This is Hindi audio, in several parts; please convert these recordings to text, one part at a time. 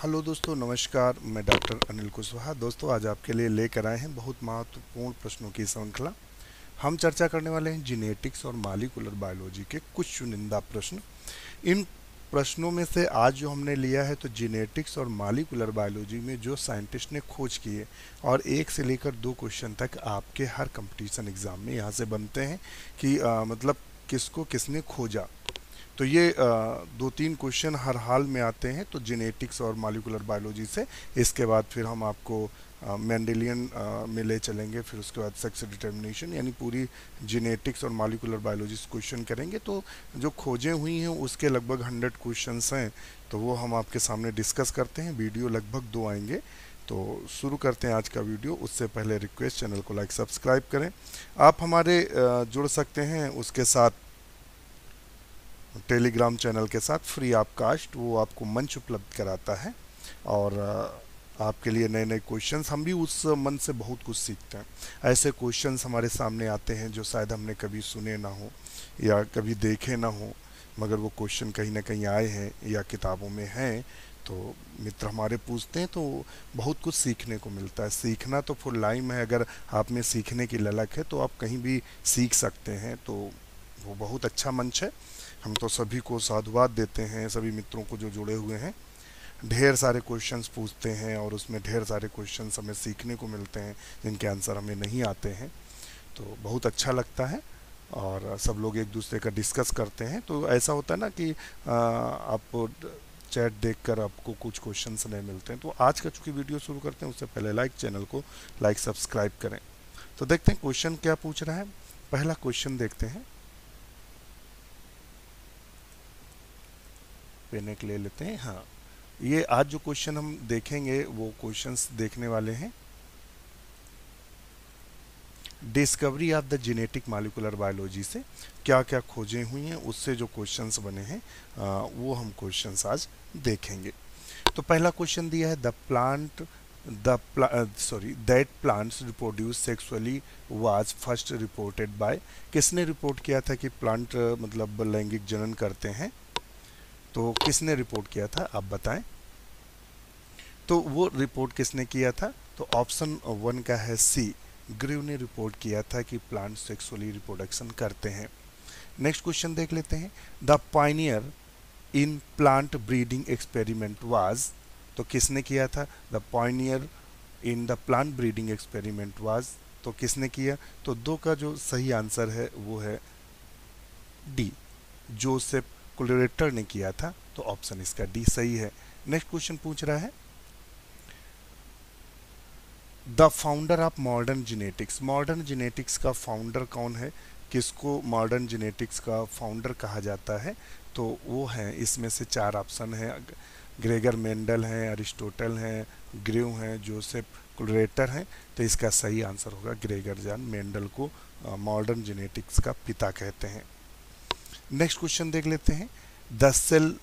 हेलो दोस्तों, नमस्कार। मैं डॉक्टर अनिल कुशवाहा। दोस्तों, आज आपके लिए लेकर आए हैं बहुत महत्वपूर्ण प्रश्नों की श्रृंखला। हम चर्चा करने वाले हैं जीनेटिक्स और मॉलिक्यूलर बायोलॉजी के कुछ चुनिंदा प्रश्न। इन प्रश्नों में से आज जो हमने लिया है, तो जीनेटिक्स और मॉलिक्यूलर बायोलॉजी में जो साइंटिस्ट ने खोज किए और एक से लेकर 2 क्वेश्चन तक आपके हर कंपटीशन एग्जाम में यहाँ से बनते हैं कि मतलब किसको किसने खोजा। तो ये 2-3 क्वेश्चन हर हाल में आते हैं, तो जेनेटिक्स और मॉलिक्यूलर बायोलॉजी से। इसके बाद फिर हम आपको मेंडेलियन में ले चलेंगे, फिर उसके बाद सेक्स डिटर्मिनेशन, यानी पूरी जेनेटिक्स और मॉलिक्यूलर बायोलॉजी से क्वेश्चन करेंगे। तो जो खोजें हुई हैं उसके लगभग 100 क्वेश्चंस हैं, तो वो हम आपके सामने डिस्कस करते हैं। वीडियो लगभग 2 आएंगे। तो शुरू करते हैं आज का वीडियो। उससे पहले रिक्वेस्ट, चैनल को लाइक सब्सक्राइब करें। आप हमारे जुड़ सकते हैं उसके साथ टेलीग्राम चैनल के साथ फ्री आपकास्ट, वो आपको मंच उपलब्ध कराता है और आपके लिए नए नए क्वेश्चंस। हम भी उस मन से बहुत कुछ सीखते हैं। ऐसे क्वेश्चंस हमारे सामने आते हैं जो शायद हमने कभी सुने ना हो या कभी देखे ना हो, मगर वो क्वेश्चन कहीं ना कहीं आए हैं या किताबों में हैं। तो मित्र हमारे पूछते हैं, तो बहुत कुछ सीखने को मिलता है। सीखना तो फुल लाइम है। अगर आप में सीखने की ललक है तो आप कहीं भी सीख सकते हैं। तो वो बहुत अच्छा मंच है। हम तो सभी को साधुवाद देते हैं, सभी मित्रों को जो जुड़े हुए हैं। ढेर सारे क्वेश्चंस पूछते हैं और उसमें ढेर सारे क्वेश्चंस हमें सीखने को मिलते हैं जिनके आंसर हमें नहीं आते हैं। तो बहुत अच्छा लगता है और सब लोग एक दूसरे का डिस्कस करते हैं। तो ऐसा होता है ना कि आप चैट देखकर आपको कुछ क्वेश्चंस नहीं मिलते हैं। तो आज का चूंकि वीडियो शुरू करते हैं उससे पहले चैनल को लाइक सब्सक्राइब करें। तो देखते हैं क्वेश्चन क्या पूछ रहा है। पहला क्वेश्चन देखते हैं, पेन एक ले लेते हैं। हाँ, ये आज जो क्वेश्चन हम देखेंगे वो क्वेश्चंस देखने वाले हैं discovery of the genetic molecular biology से। क्या क्या खोजें हुई हैं उससे जो क्वेश्चंस बने हैं वो हम क्वेश्चंस आज देखेंगे। तो पहला क्वेश्चन दिया है, that plants reproduce sexually was first reported by. किसने रिपोर्ट किया था कि प्लांट मतलब लैंगिक जनन करते हैं? तो किसने रिपोर्ट किया था, आप बताएं। तो वो रिपोर्ट किसने किया था? तो ऑप्शन 1 का है सी, ग्रीव ने रिपोर्ट किया था कि प्लांट सेक्सुअली रिप्रोडक्शन करते हैं। नेक्स्ट क्वेश्चन देख लेते हैं, the Pioneer in plant breeding experiment was. तो किसने किया था? The Pioneer in the plant breeding experiment was. तो किसने किया? तो 2 का जो सही आंसर है वो है डी, जोसेफ क्लोरेटर ने किया था। तो ऑप्शन इसका डी सही है। नेक्स्ट क्वेश्चन पूछ रहा है, the founder of modern genetics. Modern genetics का फाउंडर कौन है? किसको मॉडर्न जेनेटिक्स का फाउंडर कहा जाता है? तो वो है, इसमें से 4 ऑप्शन है। ग्रेगर मेंडल हैं, अरिस्टोटल हैं, ग्रीव हैं, जोसेफ क्लोरेटर हैं। तो इसका सही आंसर होगा ग्रेगर जॉन मेंडल को मॉडर्न जेनेटिक्स का पिता कहते हैं। नेक्स्ट क्वेश्चन देख लेते हैं, the cell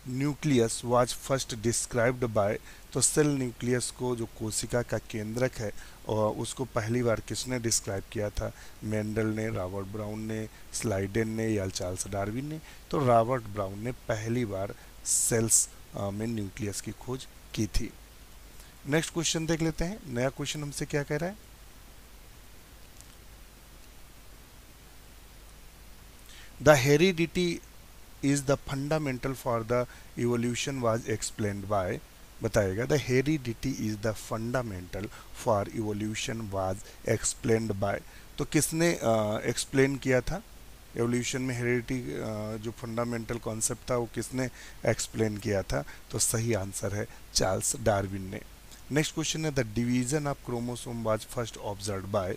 nucleus was first described by. तो सेल न्यूक्लियस को, जो कोशिका का केंद्रक है, और उसको पहली बार किसने डिस्क्राइब किया था? मेंडल ने, रॉबर्ट ब्राउन ने, स्लाइडेन ने या चार्ल्स डार्विन ने? तो रॉबर्ट ब्राउन ने पहली बार सेल्स में न्यूक्लियस की खोज की थी। नेक्स्ट क्वेश्चन देख लेते हैं, नया क्वेश्चन हमसे क्या कह रहा है। The heredity is the fundamental for the evolution was explained by। बताएगा, the heredity is the fundamental for evolution was explained bye. तो किसने एक्सप्लेन किया था? एवोल्यूशन में हेरिडिटी जो फंडामेंटल कॉन्सेप्ट था वो किसने एक्सप्लेन किया था? तो सही आंसर है चार्ल्स डार्विन ने। नेक्स्ट क्वेश्चन है, the division of chromosome was first observe by.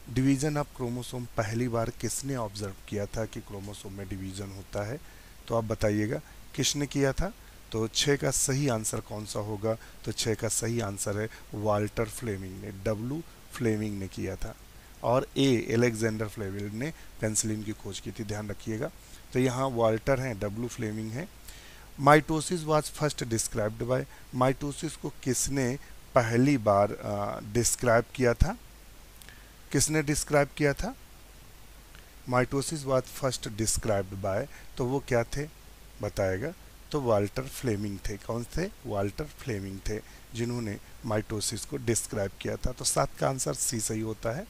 Division of chromosome पहली बार किसने ऑब्जर्व किया था कि क्रोमोसोम में डिवीजन होता है? तो आप बताइएगा किसने किया था। तो 6 का सही आंसर कौन सा होगा? तो 6 का सही आंसर है वाल्टर फ्लेमिंग ने, डब्ल्यू फ्लेमिंग ने किया था। और ए, एलेक्जेंडर फ्लेमिंग ने पेंसिलिन की खोज की थी, ध्यान रखिएगा। तो यहाँ वाल्टर हैं, डब्ल्यू फ्लेमिंग है। Mitosis was first described bye. Mitosis को किसने पहली बार डिस्क्राइब किया था? किसने डिस्क्राइब किया था? Mitosis was first described by. तो वो क्या थे, बताएगा। तो वाल्टर फ्लेमिंग थे। कौन थे? वाल्टर फ्लेमिंग थे जिन्होंने माइटोसिस को डिस्क्राइब किया था। तो 7 का आंसर सी सही होता है।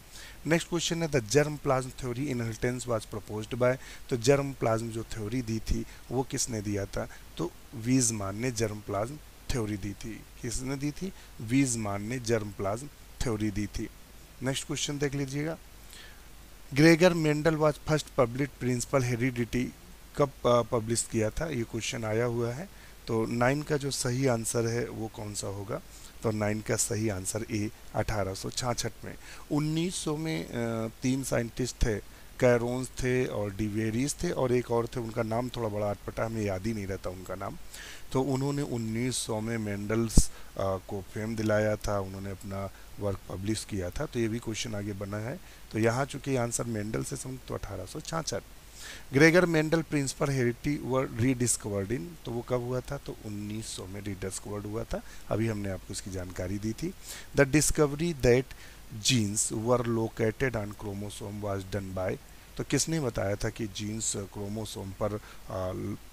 नेक्स्ट क्वेश्चन है the germ plasm theory inheritance was proposed by. तो जर्म प्लाज्म जो थ्योरी दी थी वो किसने दिया था? तो वीजमान ने जर्म प्लाज्म थ्योरी दी थी। किसने दी थी? वीजमान ने जर्म प्लाज्म थ्योरी दी थी। नेक्स्ट क्वेश्चन देख लीजिएगा। Gregor Mendel was first publish principle heredity कब पब्लिश किया था? ये क्वेश्चन आया हुआ है। तो 9 का जो सही आंसर है वो कौन सा होगा? तो 9 का सही आंसर ए 1866 में। 1900 में 3 साइंटिस्ट थे, कैरोन्स थे और डिवेरीज थे और एक और थे, उनका नाम थोड़ा बड़ा अटपटा, हमें याद ही नहीं रहता उनका नाम। तो उन्होंने 1900 में मेंडल्स को फेम दिलाया था, उन्होंने अपना वर्क पब्लिश किया था। तो ये भी क्वेश्चन आगे बना है। तो यहाँ चूंकि आंसर मेंडल से समझ तो 1866। Gregor Mendel principle heredity were rediscovered in, तो वो कब हुआ था? तो 1900 में रीडिस्कवर्ड हुआ था। अभी हमने आपको इसकी जानकारी दी थी। The discovery that genes were located on chromosome was done by. तो किसने बताया था कि जीन्स क्रोमोसोम पर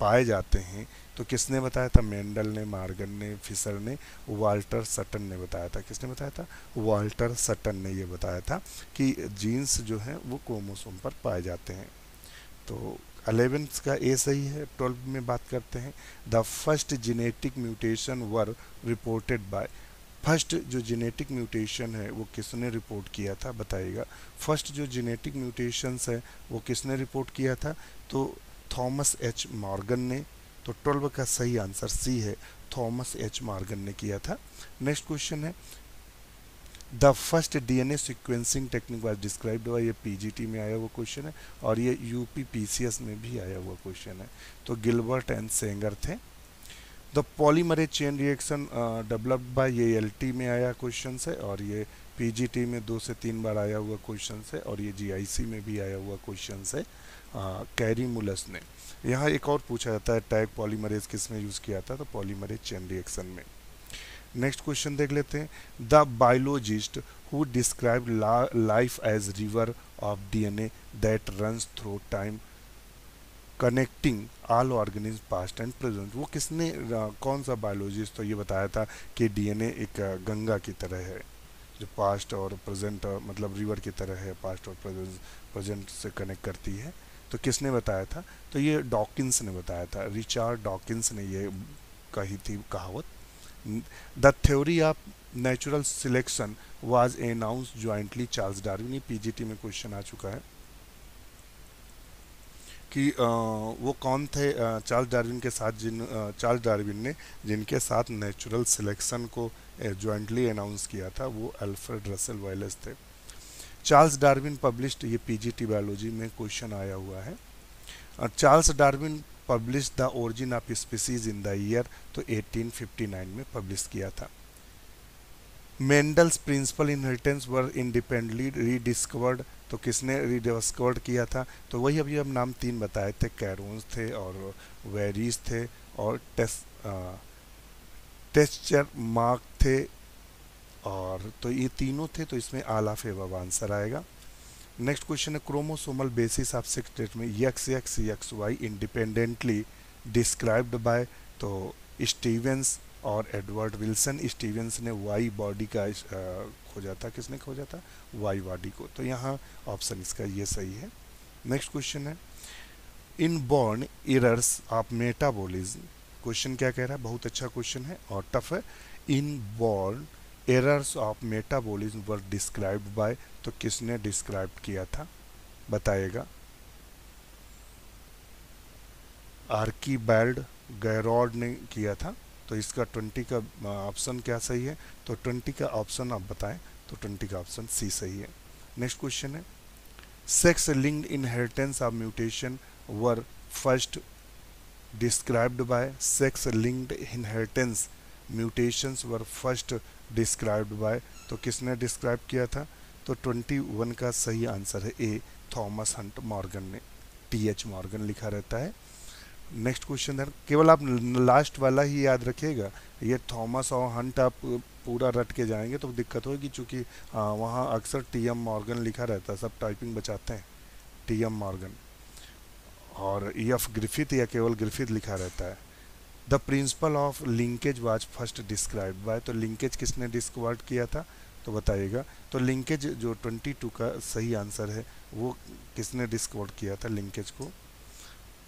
पाए जाते हैं? तो किसने बताया था? मेंडल ने, मार्गन ने, फिशर ने, वाल्टर सटन ने बताया था। किसने बताया था? वाल्टर सटन ने ये बताया था कि जीन्स जो है वो क्रोमोसोम पर पाए जाते हैं। तो 11 का ए सही है। 12 में बात करते हैं। The first genetic mutation were reported by. First जो जेनेटिक म्यूटेशन है वो किसने रिपोर्ट किया था? बताइएगा। फर्स्ट जो जेनेटिक म्यूटेशंस है वो किसने रिपोर्ट किया था? तो थॉमस एच मॉर्गन ने। तो 12 का सही आंसर सी है, थॉमस एच मॉर्गन ने किया था। नेक्स्ट क्वेश्चन है the first DNA sequencing technique was described हुआ। ये पीजीटी में आया हुआ क्वेश्चन है और ये यूपी पीसीएस में भी आया हुआ क्वेश्चन है। तो गिलबर्ट एंड सेंगर थे। The polymerase chain reaction developed by, ये एलटी में आया क्वेश्चन है और ये पीजीटी में 2 से 3 बार आया हुआ क्वेश्चन है और ये जीआईसी में भी आया हुआ क्वेश्चन है कैरी मुलस ने। यहाँ एक और पूछा जाता है टैग पॉलीमरेज किस में यूज़ किया था? तो पॉलीमरेज चेन रिएक्शन में। नेक्स्ट क्वेश्चन देख लेते हैं। The biologist who describe life as river of DNA that runs through time connecting all organism past and present. वो किसने कौन सा बायोलॉजिस्ट तो ये बताया था कि डीएनए एक गंगा की तरह है जो पास्ट और प्रेजेंट मतलब रिवर की तरह है, पास्ट और प्रेजेंट से कनेक्ट करती है। तो किसने बताया था? तो ये डॉकिंस ने बताया था, रिचार्ड डॉकिंस ने ये कही थी कहावत। The theory of natural selection was announced jointly Charles Darwin. ये पीजीटी में क्वेश्चन आ चुका है कि वो कौन थे चार्ल्स डार्विन के साथ चार्ल्स डार्विन ने जिनके साथ नेचुरल सिलेक्शन को जॉइंटली अनाउंस किया था, वो अल्फ्रेड रसेल वालेस थे। चार्ल्स डार्विन पब्लिश्ड, ये पीजीटी बायोलॉजी में क्वेश्चन आया हुआ है। Charles Darwin publish the origin of species in the year, तो 1859 में पब्लिश किया था। मेंडल्स प्रिंसिपल इनहेरिटेंस वर इंडिपेंडेंटली रीडिस्कवर्ड, तो किसने रीडिस्कवर्ड किया था? तो वही अभी हम नाम 3 बताए थे, कैरोन्स थे और वेरीज थे और टेस्चर मार्क थे, और तो ये तीनों थे। तो इसमें आला फेव आंसर आएगा। नेक्स्ट क्वेश्चन है chromosomal basis of sex state में यक्स एक्स यक्स वाई इंडिपेंडेंटली डिस्क्राइब्ड बाय, तो स्टीवेंस और एडवर्ड विल्सन। स्टीवेंस ने वाई बॉडी का खोजा था। किसने खोजा था? वाई बॉडी को। तो यहाँ ऑप्शन इसका ये सही है। नेक्स्ट क्वेश्चन है in born errors of metabolism. Question क्या कह रहा है? बहुत अच्छा क्वेश्चन है और टफ है। In born errors of metabolism were described by, तो किसने डिस्क्राइब किया था? बताइएगा। आर्कीबाल्ड गैरॉड ने किया था। तो इसका 20 का ऑप्शन क्या सही है? तो 20 का ऑप्शन आप बताएं। तो 20 का ऑप्शन सी सही है। नेक्स्ट क्वेश्चन है sex linked inheritance of mutation were first described bye. Sex linked inheritance mutations were first described by, तो किसने डिस्क्राइब किया था? तो 21 का सही आंसर है ए थॉमस हंट मॉर्गन ने। टीएच मॉर्गन लिखा रहता है। नेक्स्ट क्वेश्चन है केवल आप लास्ट वाला ही याद रखिएगा, ये थॉमस और हंट आप पूरा रट के जाएंगे तो दिक्कत होगी, क्योंकि वहाँ अक्सर टीएम मॉर्गन लिखा रहता है, सब टाइपिंग बचाते हैं टीएम मॉर्गन, और एफ ग्रिफिथ या केवल ग्रिफिथ लिखा रहता है। The principle of linkage was first described by, तो लिंकेज किसने डिस्कवर किया था तो बताइएगा। तो लिंकेज जो 22 का सही आंसर है वो किसने डिस्कवर किया था लिंकेज को,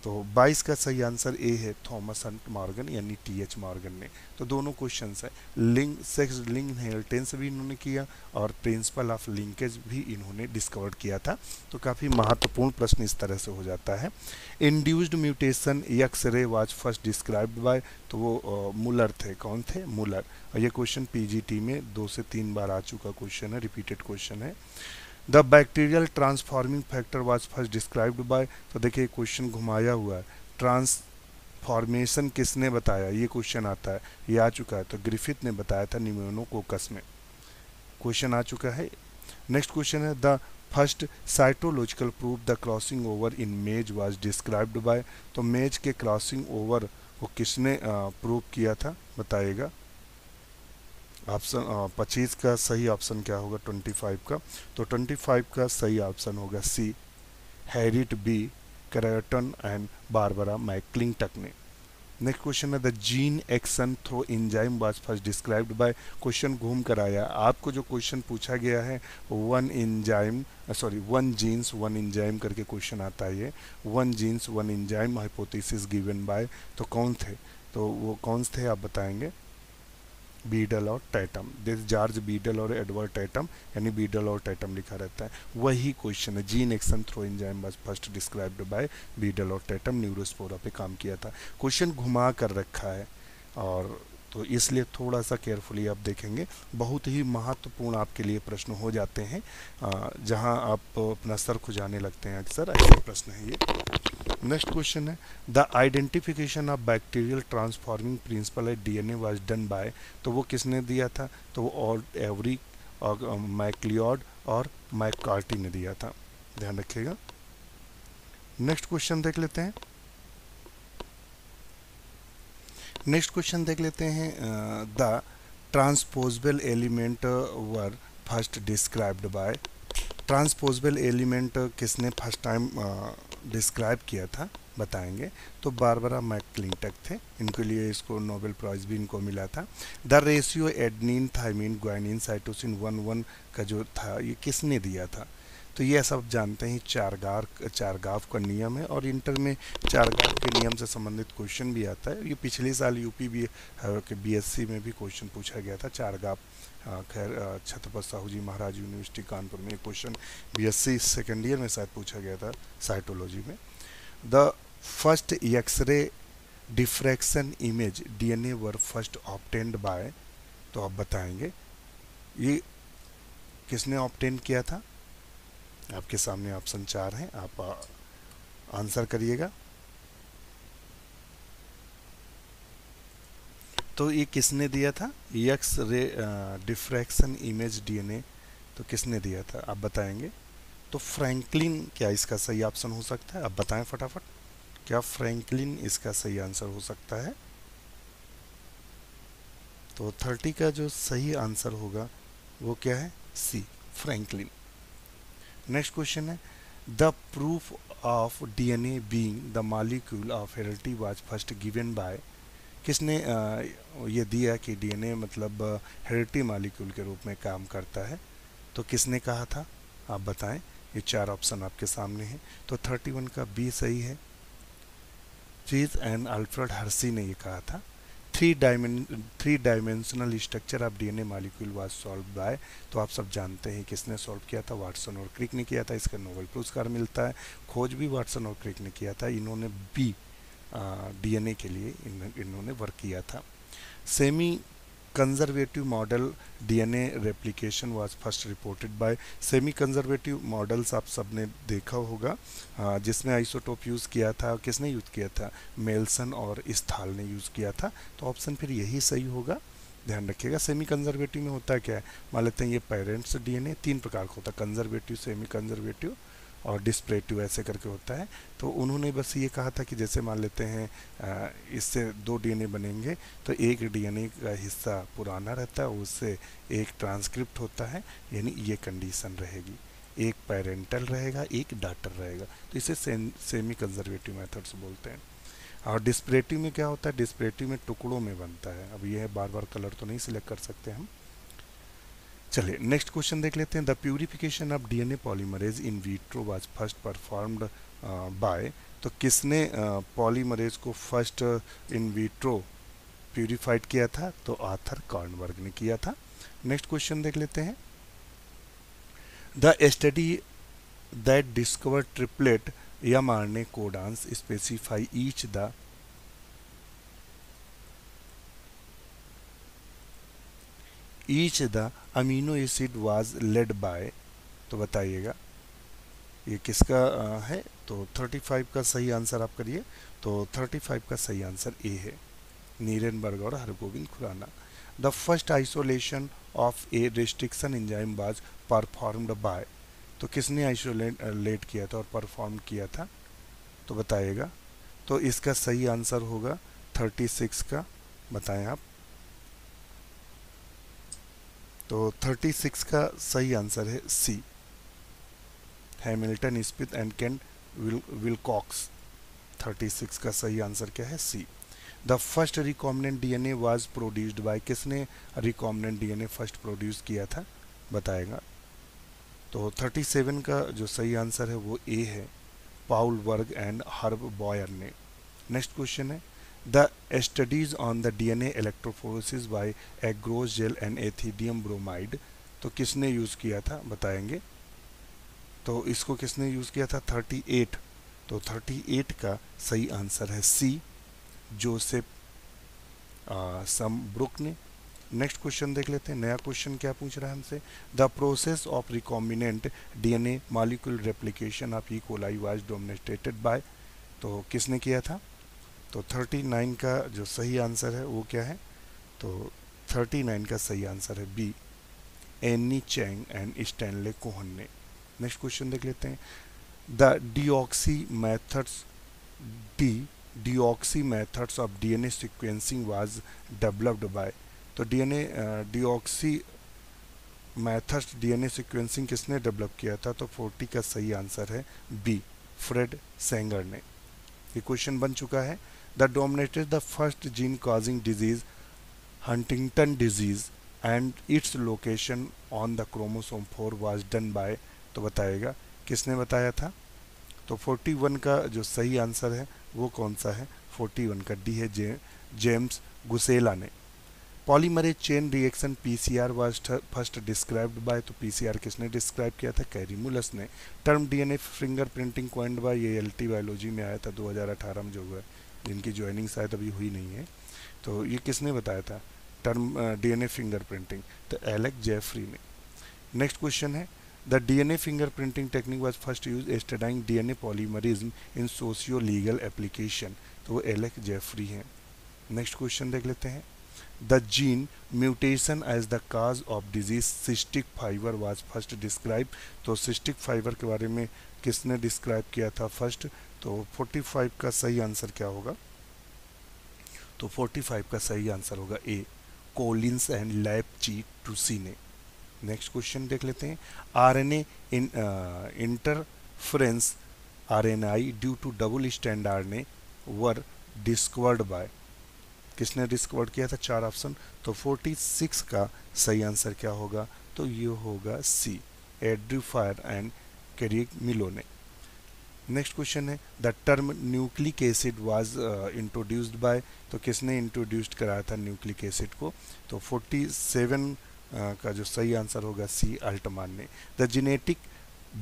तो 22 का सही आंसर ए है, थॉमस हंट मॉर्गन यानी टीएच मॉर्गन ने। तो दोनों क्वेश्चंस है, लिंक सेक्स लिंक इनहेरिटेंस भी इन्होंने किया और प्रिंसिपल ऑफ लिंकेज भी इन्होंने डिस्कवर किया था। तो काफ़ी महत्वपूर्ण प्रश्न इस तरह से हो जाता है। Induced mutation X ray was first described by, तो वो मुलर थे, कौन थे, मुलर। और ये क्वेश्चन पीजीटी में 2 से 3 बार आ चुका क्वेश्चन है, रिपीटेड क्वेश्चन है। The bacterial transforming factor was first described by, तो देखिए क्वेश्चन घुमाया हुआ है, ट्रांसफॉर्मेशन किसने बताया, ये क्वेश्चन आता है, ये आ चुका है, तो ग्रिफिथ ने बताया था न्यूमोनोकोकस में, क्वेश्चन आ चुका है। नेक्स्ट क्वेश्चन है the first cytological proof the crossing over in मेज वाज डिस्क्राइब्ड बाय, तो मेज के क्रॉसिंग ओवर को किसने प्रूव किया था बताइएगा। ऑप्शन 25 का सही ऑप्शन क्या होगा, 25 का, तो 25 का सही ऑप्शन होगा C, Harriet B Creighton and Barbara McClintock ने। नेक्स्ट क्वेश्चन है the gene action through enzyme was first described by, question घूम कर आया, आपको जो क्वेश्चन पूछा गया है वन जीन्स वन एंजाइम करके क्वेश्चन आता है, ये one genes one enzyme hypothesis given by, तो कौन थे, तो वो कौन थे आप बताएंगे, बीडल और टैटम, जैसे जॉर्ज बीडल और एडवर्ड टैटम, यानी बीडल और टैटम लिखा रहता है, वही क्वेश्चन है। Gene action through enzyme was first described by Beadle और टैटम, न्यूरोस्पोरा पे काम किया था। क्वेश्चन घुमा कर रखा है और तो इसलिए थोड़ा सा केयरफुली आप देखेंगे, बहुत ही महत्वपूर्ण आपके लिए प्रश्न हो जाते हैं जहां आप अपना सर खुजाने लगते हैं, अक्सर ऐसे प्रश्न है ये। नेक्स्ट क्वेश्चन है the identification of bacterial transforming principle है डीएनए वाज डन बाय, तो वो किसने दिया था, तो वो और एवरी और मैक्लियोड और मैककार्टी ने दिया था, ध्यान रखिएगा। नेक्स्ट क्वेश्चन देख लेते हैं, नेक्स्ट क्वेश्चन देख लेते हैं the transposable element were first described bye, transposable element किसने फर्स्ट टाइम डिस्क्राइब किया था बताएंगे, तो बारबरा मैक्लिंटक थे, इनके लिए इसको नोबेल प्राइज भी इनको मिला था। The ratio adenine thymine guanine cytosine 1:1 का जो था ये किसने दिया था, तो ये सब जानते हैं, चारगाव का नियम है और इंटर में चारगाव के नियम से संबंधित क्वेश्चन भी आता है, ये पिछले साल यूपी बीएससी में भी क्वेश्चन पूछा गया था चारगाव, खैर छत्रपति साहू जी महाराज यूनिवर्सिटी कानपुर में क्वेश्चन बीएससी सेकेंड ईयर में शायद पूछा गया था साइटोलॉजी में। The first X ray diffraction image DNA were first obtained by, तो आप बताएंगे ये किसने ऑब्टेन किया था, आपके सामने ऑप्शन 4 हैं, आप आंसर करिएगा। तो ये किसने दिया था, X ray diffraction image DNA, तो किसने दिया था आप बताएंगे, तो फ्रैंकलिन क्या इसका सही ऑप्शन हो सकता है, आप बताएं फटाफट, क्या फ्रैंकलिन इसका सही आंसर हो सकता है, तो 30 का जो सही आंसर होगा वो क्या है, सी, फ्रैंकलिन। नेक्स्ट क्वेश्चन है the proof of DNA being the molecule of heredity was first given by, किसने ये दिया कि डीएनए मतलब हेरिडिटी मॉलिक्यूल के रूप में काम करता है, तो किसने कहा था आप बताएं, ये 4 ऑप्शन आपके सामने हैं, तो 31 का बी सही है, चीज एंड अल्फ्रेड हर्सी ने ये कहा था। Three dimensional structure of DNA molecule was solve by, तो आप सब जानते हैं किसने सॉल्व किया था, वाटसन और क्रिक ने किया था, इसका नोबेल पुरस्कार मिलता है, खोज भी वाटसन और क्रिक ने किया था, इन्होंने बी डीएनए के लिए इन्होंने वर्क किया था। Semi conservative model DNA replication was first reported by, semi conservative models आप सबने देखा होगा जिसमें आइसोटोप यूज़ किया था, किसने यूज़ किया था, मेल्सन और स्थाल ने यूज़ किया था, तो ऑप्शन फिर यही सही होगा, ध्यान रखिएगा। सेमी कंजर्वेटिव में होता है क्या है, मान लेते हैं ये पेरेंट्स डीएनए 3 प्रकार का होता है, कंजर्वेटिव, सेमी कंजर्वेटिव और डिस्प्रेटिव ऐसे करके होता है, तो उन्होंने बस ये कहा था कि जैसे मान लेते हैं इससे 2 डीएनए बनेंगे, तो एक डीएनए का हिस्सा पुराना रहता है, उससे एक ट्रांसक्रिप्ट होता है, यानी ये कंडीशन रहेगी, एक पेरेंटल रहेगा एक डॉटर रहेगा, तो इसे सेमी कंजर्वेटिव मेथड्स बोलते हैं। और डिस्परेटिव में क्या होता है, डिस्परेटिव में टुकड़ों में बनता है। अब ये है, बार बार कलर तो नहीं सिलेक्ट कर सकते हम। चलिए नेक्स्ट क्वेश्चन देख लेते हैं। The purification of DNA polymerase in vitro was first performed by, तो किसने पॉलीमरेज को फर्स्ट इन विट्रो प्यूरिफाइड किया था, तो आर्थर कॉर्नबर्ग ने किया था। नेक्स्ट क्वेश्चन देख लेते हैं। The study that discover triplet mRNA codons specify each the amino acid was led by, तो बताइएगा ये किसका है, तो 35 का सही आंसर आप करिए। तो 35 का सही आंसर ए है, नीरेनबर्ग और Hargobind Khorana. The first isolation of a restriction enzyme was performed by, तो किसने आइसोलेट किया था और परफॉर्म किया था, तो बताइएगा। तो इसका सही आंसर होगा 36 का, बताएं आप। तो 36 का सही आंसर है C, Hamilton, Smith and Kent Wilcox. 36 का सही आंसर क्या है, C. The first recombinant DNA was produced by, किसने रिकॉम्बिनेंट डीएनए फर्स्ट प्रोड्यूस किया था, बताएगा। तो 37 का जो सही आंसर है वो ए है, Paul Berg and Herb Boyer ने। नेक्स्ट क्वेश्चन है। The studies on the DNA electrophoresis by agarose gel and ethidium bromide, तो किसने यूज़ किया था, बताएंगे। तो इसको किसने यूज़ किया था, 38। तो 38 का सही आंसर है सी, जोसेफ समब्रुक ने। नेक्स्ट क्वेश्चन देख लेते हैं। नया क्वेश्चन क्या पूछ रहा है हमसे। The process of recombinant DNA molecular replication of E coli was dominated by, तो किसने किया था। तो 39 का जो सही आंसर है वो क्या है, तो 39 का सही आंसर है B, Annie Chang and Stanley Cohen ने। नेक्स्ट क्वेश्चन देख लेते हैं। The deoxy methods of DNA sequencing was developed by, तो डीऑक्सी मेथड्स डीएनए सीक्वेंसिंग किसने डेवलप किया था, तो 40 का सही आंसर है बी, फ्रेड सेंगर ने। ये क्वेश्चन बन चुका है। The dominated the first gene causing disease Huntington disease and its location on the chromosome 4 was done by, तो बताएगा किसने बताया था। तो 41 का जो सही आंसर है वो कौन सा है, 41 का डी है, जेम्स गुसेला ने। Polymerase chain reaction PCR was first described by, तो पीसीआर किसने डिस्क्राइब किया था, कैरीमुलस ने। Term DNA fingerprinting coined bye, ये एलटी बायोलॉजी में आया था 2018 में जो हुआ, जिनकी ज्वाइनिंग शायद अभी हुई नहीं है। तो ये किसने बताया था टर्म डीएनए फिंगरप्रिंटिंग, तो एलेक जेफरी ने। नेक्स्ट क्वेश्चन है। The DNA fingerprinting technique was first use studying DNA polymorphism in socio legal application, तो वो एलेक जेफरी हैं। नेक्स्ट क्वेश्चन देख लेते हैं। The gene mutation as the cause of disease cystic fibre was first describe, तो सिस्टिक फाइबर के बारे में किसने डिस्क्राइब किया था फर्स्ट, तो 45 का सही आंसर क्या होगा, तो 45 का सही आंसर होगा ए, कोलिंस एंड लैपची-टूसी ने। नेक्स्ट क्वेश्चन देख लेते हैं। RNA interference RNAi due to double stand RNA were discovered by, किसने डिस्कवर्ड किया था, 4 ऑप्शन। तो 46 का सही आंसर क्या होगा, तो ये होगा सी, एड्रू फायर एंड कैरिक मिलो ने। नेक्स्ट क्वेश्चन है। The term nucleic acid was introduced by, तो किसने इंट्रोड्यूस्ड कराया था न्यूक्लिक एसिड को, तो 47 का जो सही आंसर होगा सी, अल्टमान ने। The genetic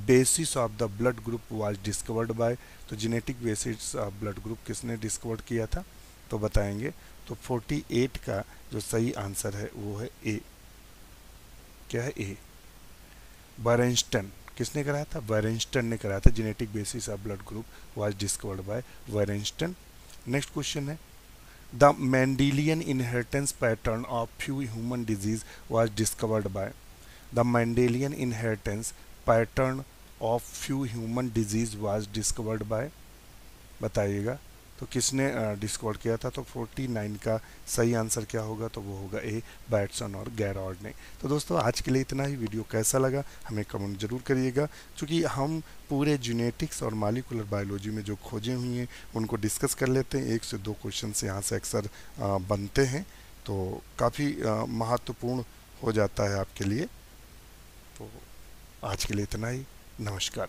basis of the blood group was discovered by, तो genetic basis of blood group किसने डिस्कवर्ड किया था, तो बताएंगे। तो 48 का जो सही आंसर है वो है ए, क्या है, ए, बरेंस्टन। किसने कराया था, वेरेंस्टन ने कराया था। Genetic basis of blood group was discovered by Bernstein. Next question है। The Mendelian inheritance pattern of few human disease was discovered by, the Mendelian inheritance pattern of few human disease was discovered by, बताइएगा। तो किसने डिस्कवर किया था? तो 49 का सही आंसर क्या होगा? तो वो होगा ए, बैटसन और गैरार्ड ने। तो दोस्तों आज के लिए इतना ही। वीडियो कैसा लगा हमें कमेंट जरूर करिएगा, क्योंकि हम पूरे जेनेटिक्स और मॉलिक्यूलर बायोलॉजी में जो खोजें हुई हैं उनको डिस्कस कर लेते हैं। 1 से 2 क्वेश्चन से यहाँ से अक्सर बनते हैं, तो काफ़ी महत्वपूर्ण हो जाता है आपके लिए। तो आज के लिए इतना ही। नमस्कार।